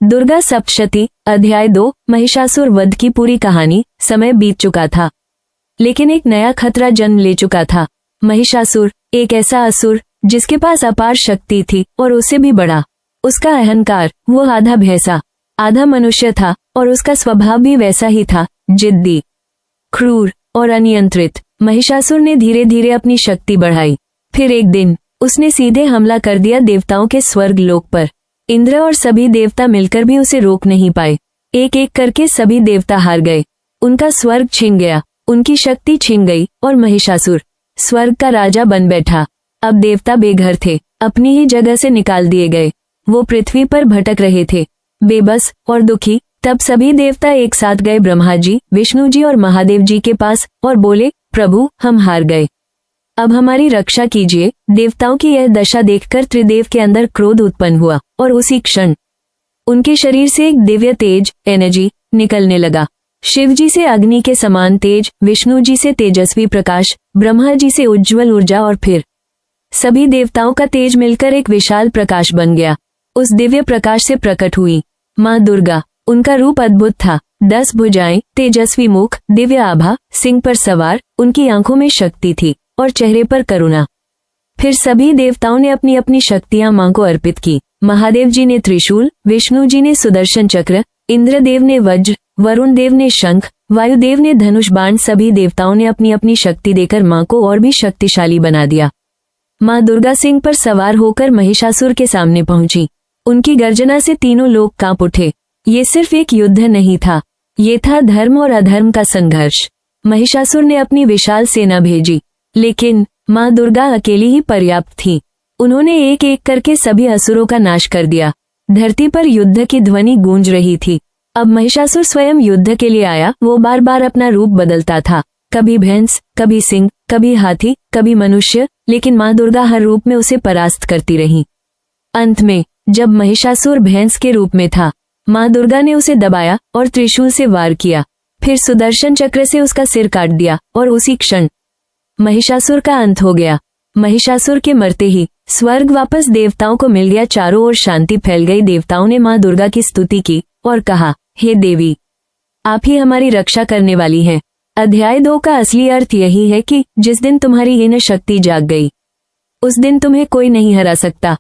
दुर्गा सप्तशती अध्याय 2। महिषासुर वध की पूरी कहानी। समय बीत चुका था, लेकिन एक नया खतरा जन्म ले चुका था। महिषासुर एक ऐसा असुर जिसके पास अपार शक्ति थी और उससे भी बड़ा उसका अहंकार। वो आधा भैंसा आधा मनुष्य था और उसका स्वभाव भी वैसा ही था, जिद्दी, क्रूर और अनियंत्रित। महिषासुर ने धीरे धीरे अपनी शक्ति बढ़ाई। फिर एक दिन उसने सीधे हमला कर दिया देवताओं के स्वर्ग लोक पर। इंद्र और सभी देवता मिलकर भी उसे रोक नहीं पाए। एक एक करके सभी देवता हार गए। उनका स्वर्ग छिन गया, उनकी शक्ति छिन गई और महिषासुर स्वर्ग का राजा बन बैठा। अब देवता बेघर थे, अपनी ही जगह से निकाल दिए गए। वो पृथ्वी पर भटक रहे थे, बेबस और दुखी। तब सभी देवता एक साथ गए ब्रह्मा जी, विष्णु जी और महादेव जी के पास और बोले, प्रभु हम हार गए, अब हमारी रक्षा कीजिए। देवताओं की यह दशा देखकर त्रिदेव के अंदर क्रोध उत्पन्न हुआ और उसी क्षण उनके शरीर से एक दिव्य तेज एनर्जी निकलने लगा। शिव जी से अग्नि के समान तेज, विष्णु जी से तेजस्वी प्रकाश, ब्रह्मा जी से उज्ज्वल ऊर्जा और फिर सभी देवताओं का तेज मिलकर एक विशाल प्रकाश बन गया। उस दिव्य प्रकाश से प्रकट हुई माँ दुर्गा। उनका रूप अद्भुत था, 10 भुजाएं, तेजस्वी मुख, दिव्य आभा, सिंह पर सवार। उनकी आंखों में शक्ति थी और चेहरे पर करुणा। फिर सभी देवताओं ने अपनी अपनी शक्तियां मां को अर्पित की। महादेव जी ने त्रिशूल, विष्णु जी ने सुदर्शन चक्र, इंद्रदेव ने वज्र, वरुण देव ने शंख, वायुदेव ने धनुष बाण। सभी देवताओं ने अपनी अपनी शक्ति देकर मां को और भी शक्तिशाली बना दिया। मां दुर्गा सिंह पर सवार होकर महिषासुर के सामने पहुंची। उनकी गर्जना से तीनों लोग कांप उठे। ये सिर्फ एक युद्ध नहीं था, ये था धर्म और अधर्म का संघर्ष। महिषासुर ने अपनी विशाल सेना भेजी, लेकिन मां दुर्गा अकेली ही पर्याप्त थी। उन्होंने एक एक करके सभी असुरों का नाश कर दिया। धरती पर युद्ध की ध्वनि गूंज रही थी। अब महिषासुर स्वयं युद्ध के लिए आया। वो बार बार अपना रूप बदलता था, कभी भैंस, कभी सिंह, कभी हाथी, कभी मनुष्य, लेकिन मां दुर्गा हर रूप में उसे परास्त करती रही। अंत में जब महिषासुर भैंस के रूप में था, मां दुर्गा ने उसे दबाया और त्रिशूल से वार किया। फिर सुदर्शन चक्र से उसका सिर काट दिया और उसी क्षण महिषासुर का अंत हो गया। महिषासुर के मरते ही स्वर्ग वापस देवताओं को मिल गया। चारों ओर शांति फैल गई। देवताओं ने मां दुर्गा की स्तुति की और कहा, हे देवी, आप ही हमारी रक्षा करने वाली हैं। अध्याय 2 का असली अर्थ यही है कि जिस दिन तुम्हारी इन शक्ति जाग गई, उस दिन तुम्हें कोई नहीं हरा सकता।